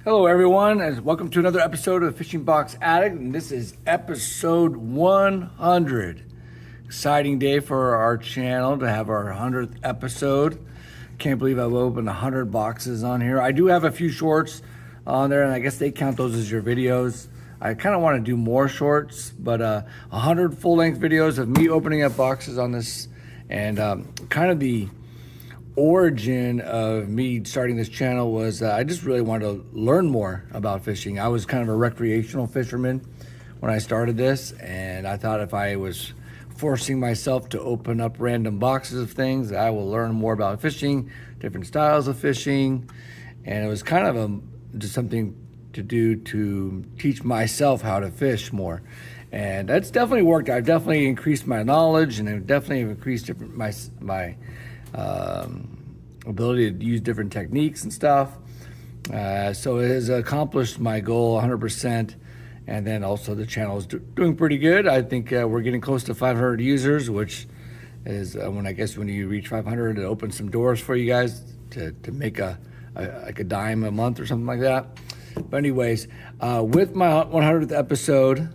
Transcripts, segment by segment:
Hello everyone, and welcome to another episode of Fishing Box Addict, and this is episode 100. Exciting day for our channel to have our 100th episode. Can't believe I've opened 100 boxes on here. I do have a few shorts on there, and I guess they count those as your videos. I kind of want to do more shorts, but 100 full-length videos of me opening up boxes on this, and kind of the origin of me starting this channel was I just really wanted to learn more about fishing. I was kind of a recreational fisherman when I started this, and I thought if I was forcing myself to open up random boxes of things, I will learn more about fishing, different styles of fishing, and it was kind of just something to do to teach myself how to fish more. And that's definitely worked. I've definitely increased my knowledge, and I've definitely increased my ability to use different techniques and stuff. So it has accomplished my goal 100%. And then also the channel is doing pretty good. I think we're getting close to 500 users, which is when you reach 500, it opens some doors for you guys to make like a dime a month or something like that. But anyways, with my 100th episode,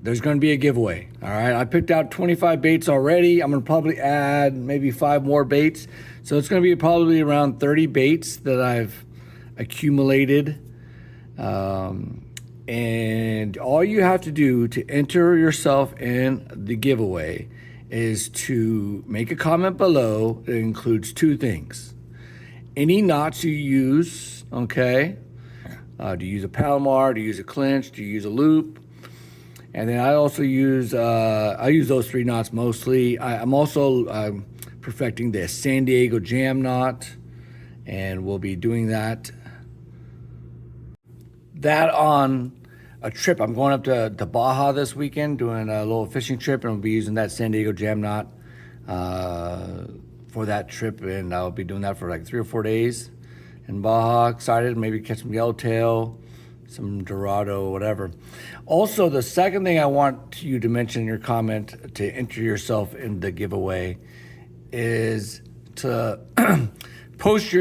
there's going to be a giveaway. All right, I picked out 25 baits already. I'm going to probably add maybe 5 more baits. So it's going to be probably around 30 baits that I've accumulated. And all you have to do to enter yourself in the giveaway is to make a comment below that includes 2 things. Any knots you use, okay? Do you use a Palomar? Do you use a clinch? Do you use a loop? And then I also use, I use those 3 knots mostly. I'm also perfecting the San Diego jam knot, and we'll be doing that on a trip. I'm going up to Baja this weekend, doing a little fishing trip, and we'll be using that San Diego jam knot for that trip, and I'll be doing that for like 3 or 4 days in Baja. Excited, maybe catch some yellowtail, some Dorado, whatever. Also, the second thing I want you to mention in your comment to enter yourself in the giveaway is to post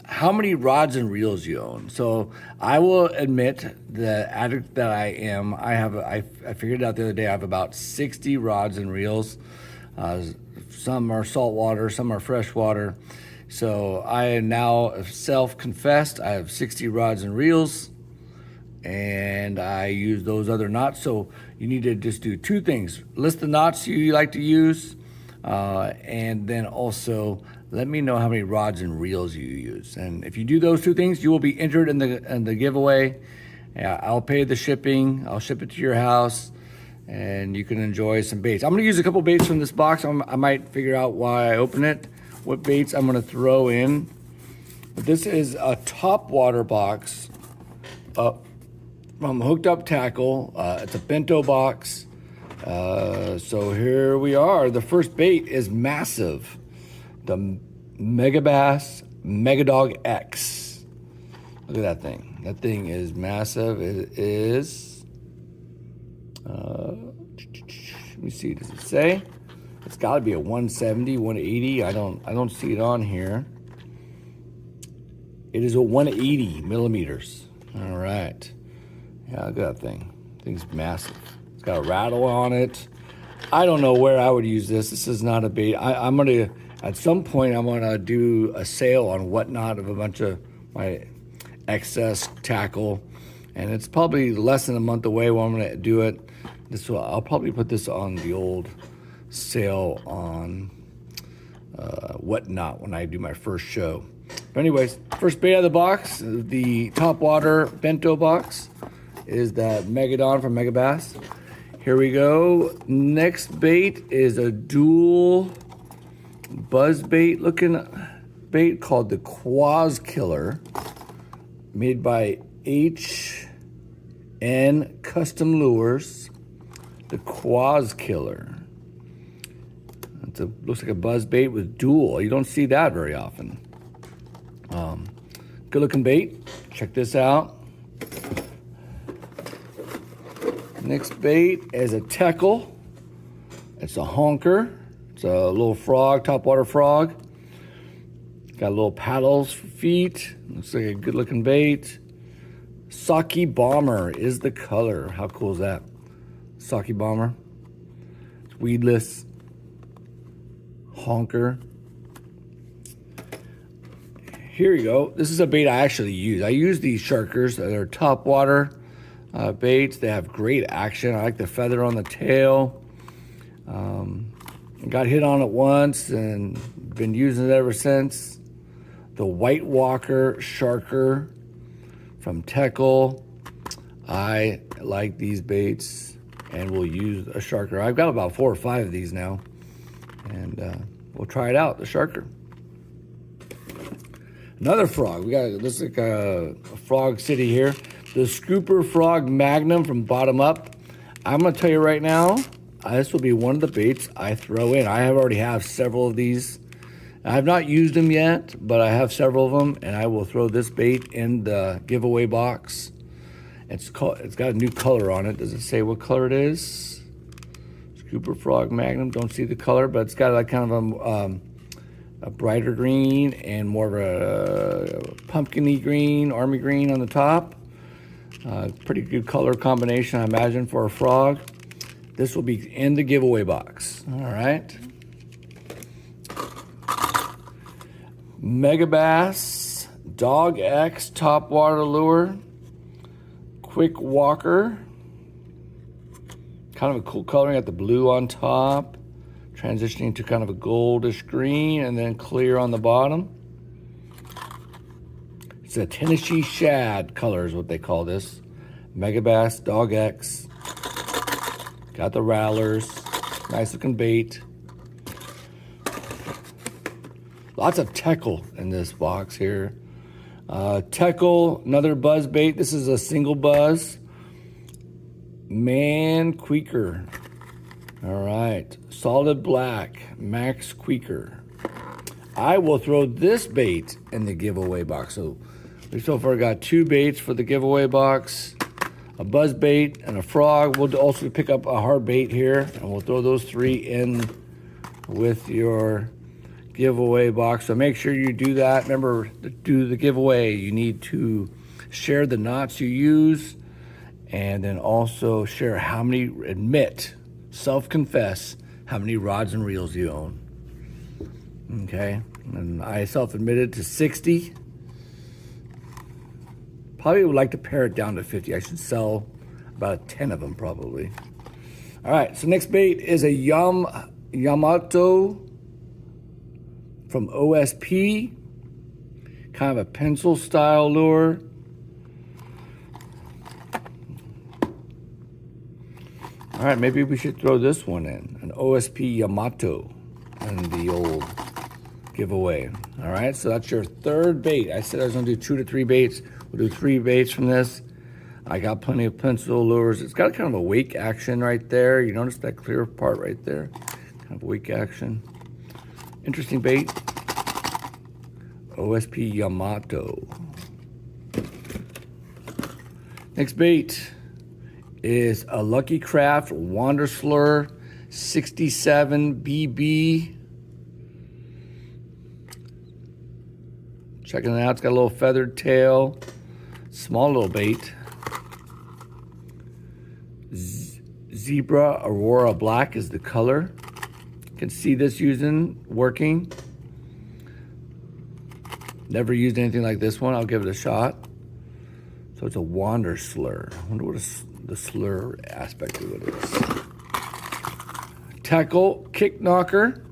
how many rods and reels you own. So I will admit, the addict that I am, I figured out the other day I have about 60 rods and reels. Some are saltwater, some are freshwater. So I am now self-confessed. I have 60 rods and reels, and I use those other knots. So you need to just do 2 things. List the knots you like to use, and then also let me know how many rods and reels you use. And if you do those 2 things, you will be entered in the giveaway. I'll pay the shipping. I'll ship it to your house, and you can enjoy some baits. I'm gonna use a couple baits from this box. I might figure out why I open it, what baits I'm gonna throw in. But this is a Topwater box from Hooked Up Tackle. It's a Bento box. So here we are. The first bait is massive. The Megabass Megadog X. Look at that thing. That thing is massive. It is, let me see, does it say? It's gotta be a 170, 180. I don't see it on here. It is a 180 millimeters. All right. Yeah, look at that thing. Thing's massive. It's got a rattle on it. I don't know where I would use this. This is not a bait. I'm gonna, at some point, I'm gonna do a sale on Whatnot of a bunch of my excess tackle, and it's probably less than a month away when I'm gonna do it. I'll probably put this on the old sale on Whatnot when I do my first show. But anyways, first bait out of the box, the Topwater Bento box, is that Megadon from Megabass. Here we go. Next bait is a dual buzz bait looking bait called the Quaz Killer, made by HN Custom Lures. The Quaz Killer. Looks like a buzz bait with dual. You don't see that very often. Good looking bait. Check this out. Next bait is a Teckle. It's a honker. It's a little frog, topwater frog. Got little paddles for feet. Looks like a good looking bait. Saki Bomber is the color. How cool is that? Saki Bomber. It's weedless. Honker. Here you go. This is a bait I actually use. I use these sharkers. They're Topwater baits. They have great action. I like the feather on the tail. Got hit on it once and been using it ever since. The White Walker Sharker from Teckle. I like these baits and will use a sharker. I've got about 4 or 5 of these now, and we'll try it out, the sharker. Another frog. We got this is like a frog city here. The Scooper Frog Magnum from Bottom Up. I'm gonna tell you right now, this will be one of the baits I throw in. I already have several of these. I have not used them yet, but I have several of them, and I will throw this bait in the giveaway box. It's got a new color on it. Does it say what color it is? Scooper Frog Magnum. Don't see the color, but it's got like kind of a brighter green and more of a pumpkin-y green, army green on the top. Pretty good color combination, I imagine, for a frog. This will be in the giveaway box. All right. Megabass Dog X Topwater Lure. Quick Walker. Kind of a cool coloring. Got the blue on top, transitioning to kind of a goldish green, and then clear on the bottom. It's a Tennessee Shad color is what they call this. Megabass Dog X. Got the rattlers. Nice looking bait. Lots of Teckle in this box here. Teckle, another buzz bait. This is a single buzz. Man Queeker. All right. Solid black. Max Queeker. I will throw this bait in the giveaway box. So we so far got 2 baits for the giveaway box. A buzz bait and a frog. We'll also pick up a hard bait here, and we'll throw those 3 in with your giveaway box. So make sure you do that. Remember, to do the giveaway, you need to share the knots you use, and then also share how many, self-confess how many rods and reels you own. Okay, and I self-admitted to 60. Probably would like to pare it down to 50. I should sell about 10 of them probably. All right, so next bait is a Yamato from OSP, kind of a pencil style lure. All right, maybe we should throw this one in, an OSP Yamato in the old giveaway. All right, so that's your 3rd bait. I said I was gonna do 2 to 3 baits. We'll do 3 baits from this. I got plenty of pencil lures. It's got kind of a wake action right there. You notice that clear part right there? Kind of wake action. Interesting bait. OSP Yamato. Next bait is a Lucky Craft Wander Slur 67 BB. Checking it out. It's got a little feathered tail. Small little bait. Zebra Aurora Black is the color. You can see this working. Never used anything like this one. I'll give it a shot. So it's a Wander Slur. I wonder what the slur aspect of it is. Teckle Kick Knocker.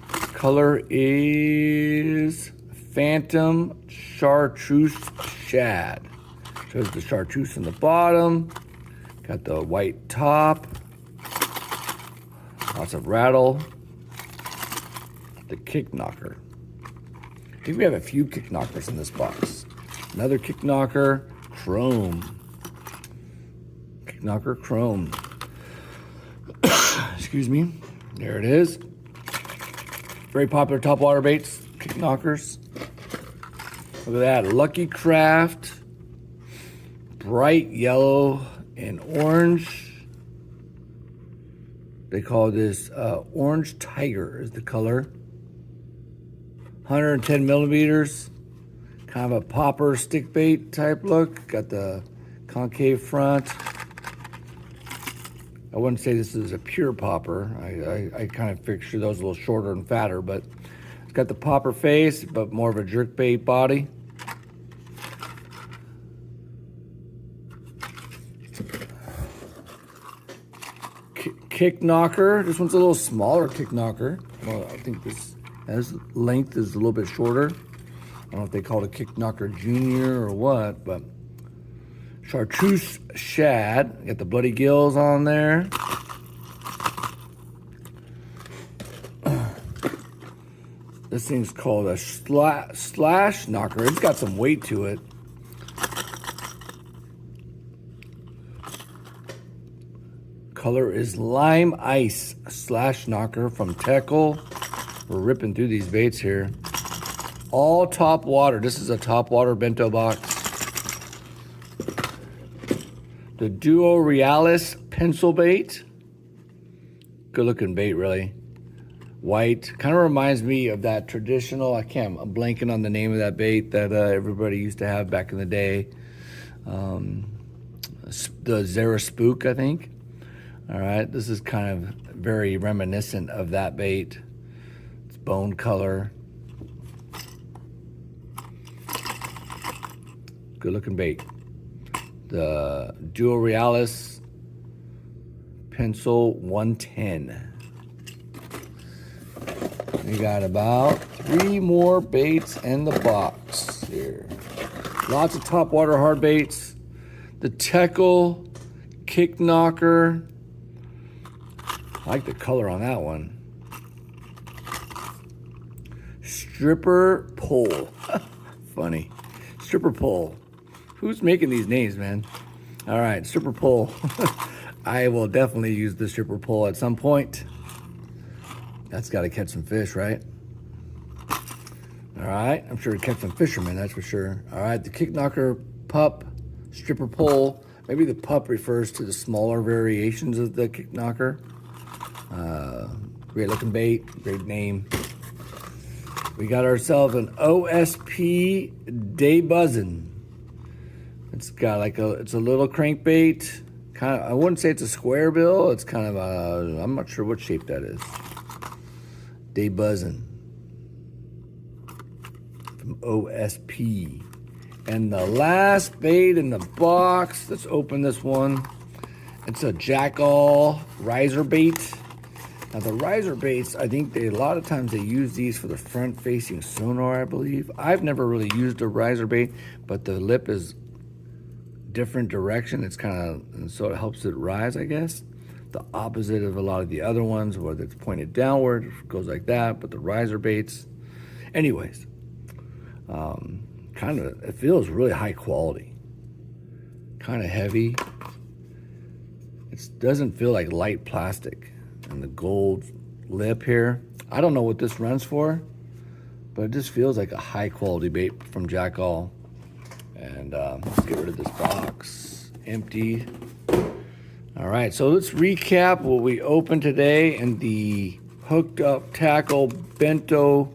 Color is Phantom Chartreuse Shad. Shows the chartreuse in the bottom. Got the white top. Lots of rattle. The Kick Knocker. I think we have a few Kick Knockers in this box. Another Kick Knocker Chrome. Kick Knocker Chrome. Excuse me. There it is. Very popular topwater baits, Kick Knockers. Look at that, Lucky Craft, bright yellow and orange. They call this Orange Tiger is the color. 110 millimeters, kind Kind of a popper stick bait type look. Got the concave front. I wouldn't say this is a pure popper. I kind of picture those a little shorter and fatter, but it's got the popper face, but more of a jerk bait body. Kick knocker. This one's a little smaller kick knocker. Well, I think this length is a little bit shorter. I don't know if they call it a kick knocker junior or what, but chartreuse shad. Got the bloody gills on there. This thing's called a slash knocker. It's got some weight to it. Color is lime ice slash knocker from Teckle. We're ripping through these baits here. All Topwater. This is a Topwater bento box. The Duo Realis pencil bait. Good looking bait, really. White. Kind of reminds me of that traditional, I'm blanking on the name of that bait that everybody used to have back in the day. The Zara Spook, I think. All right, this is kind of very reminiscent of that bait. It's bone color. Good looking bait. The Duo Realis Pencil 110. We got about 3 more baits in the box here. Lots of Topwater hard baits. The Teckle Kick Knocker. I like the color on that one. Stripper Pole. Funny. Stripper Pole. Who's making these names, man? All right, stripper pole. I will definitely use the stripper pole at some point. That's got to catch some fish, right? All right, I'm sure it catch some fishermen, that's for sure. All right, the kick knocker pup, stripper pole. Maybe the pup refers to the smaller variations of the kick knocker. Great looking bait, great name. We got ourselves an OSP Day Buzzin'. It's got it's a little crankbait. Kind of, I wouldn't say it's a square bill. It's kind of a, I'm not sure what shape that is. Day Buzzin' from OSP. And the last bait in the box, let's open this one. It's a jackall riser bait. Now the riser baits, I think a lot of times they use these for the front facing sonar, I believe. I've never really used a riser bait, but the lip is different direction. It's kind of, so it helps it rise, I guess. The opposite of a lot of the other ones, where it's pointed downward, it goes like that, but the riser baits. Anyways, kind of, it feels really high quality. Kind of heavy. It doesn't feel like light plastic. And the gold lip here. I don't know what this runs for, but it just feels like a high quality bait from Jackall. And let's get rid of this box. Empty. All right, so let's recap what we opened today in the Hooked Up Tackle Bento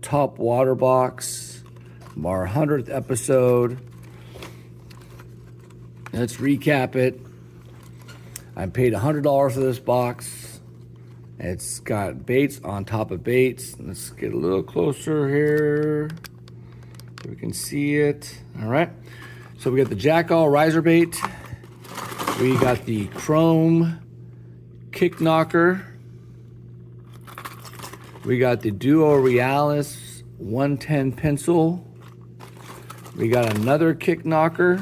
Topwater box. Our 100th episode. Let's recap it. I paid $100 for this box. It's got baits on top of baits. Let's get a little closer here so we can see it. All right. So we got the Jackall riser bait. We got the chrome kick knocker. We got the Duo Realis 110 pencil. We got another kick knocker.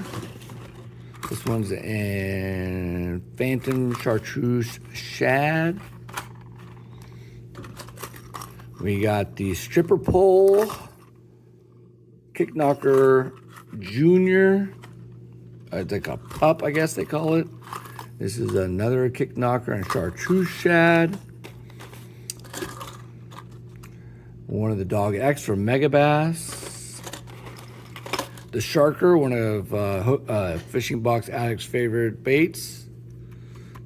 This one's in Phantom Chartreuse Shad. We got the Stripper Pole Kick Knocker Junior. It's like a pup, I guess they call it. This is another Kick Knocker and Chartreuse Shad. One of the Dog X from Megabass. The Sharker, one of Fishing Box Addict's favorite baits.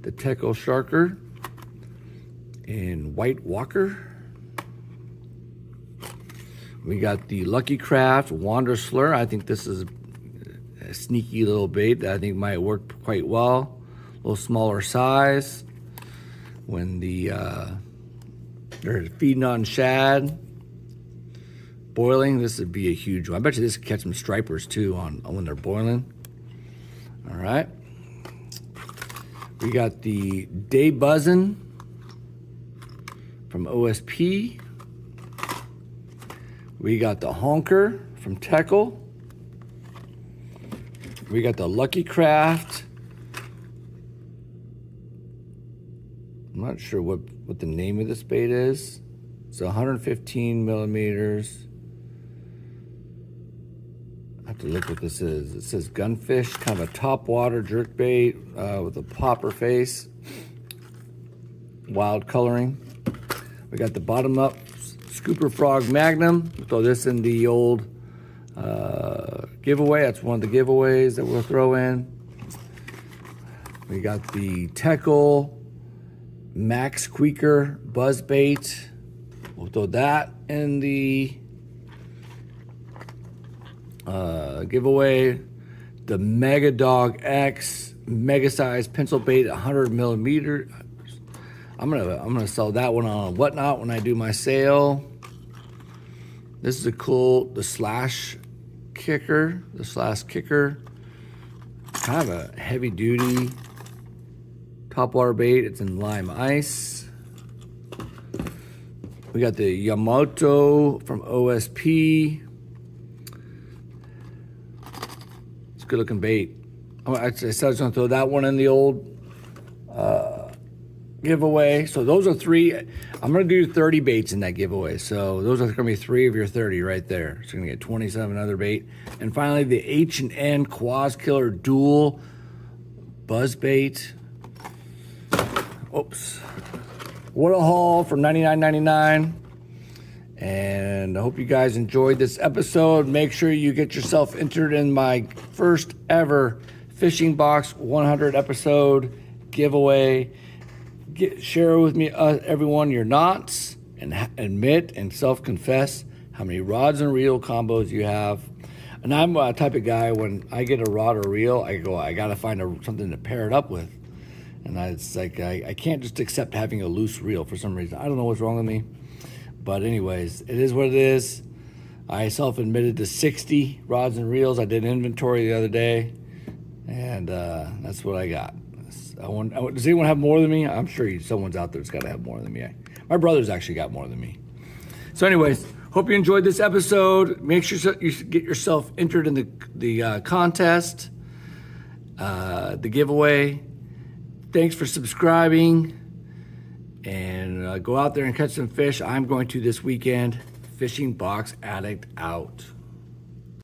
The Teckle Sharker. And White Walker. We got the Lucky Craft Wander Slur. I think this is a sneaky little bait that I think might work quite well. A little smaller size. When they're feeding on shad, boiling, this would be a huge one. I bet you this could catch some stripers too on when they're boiling. All right. We got the Day Buzzin' from OSP. We got the Honker from Teckle. We got the Lucky Craft. I'm not sure what the name of this bait is. It's 115 millimeters. I have to look what this is. It says Gunfish, kind of a topwater jerk bait with a popper face. Wild coloring. We got the bottom up Scooper Frog Magnum. We'll throw this in the old giveaway. That's one of the giveaways that we'll throw in. We got the Teckle Max Squeaker Buzz Bait. We'll throw that in the giveaway. The Mega Dog X Mega Size Pencil Bait 100 millimeter. I'm gonna sell that one on Whatnot when I do my sale. This is the Slash Kicker. Kind of a heavy duty topwater bait. It's in lime ice. We got the Yamato from OSP. It's a good looking bait. I said I was gonna throw that one in the old giveaway. So those are 3. I'm gonna do 30 baits in that giveaway. So those are gonna be 3 of your 30 right there. So you're gonna get 27 other bait. And finally, the H&N Quaz Killer Dual Buzz Bait. Oops. What a haul for $99.99. And I hope you guys enjoyed this episode. Make sure you get yourself entered in my first ever Fishing Box 100 episode giveaway. Share with me, everyone, your knots, and admit and self-confess how many rods and reel combos you have. And I'm a type of guy, when I get a rod or reel, I got to find something to pair it up with. And it's like, I can't just accept having a loose reel for some reason. I don't know what's wrong with me. But anyways, it is what it is. I self-admitted to 60 rods and reels. I did inventory the other day. And that's what I got. Does anyone have more than me? I'm sure someone's out there that's got to have more than me. My brother's actually got more than me. So anyways, hope you enjoyed this episode. Make sure you get yourself entered in the contest, the giveaway. Thanks for subscribing. And go out there and catch some fish. I'm going to this weekend. Fishing Box Addict out.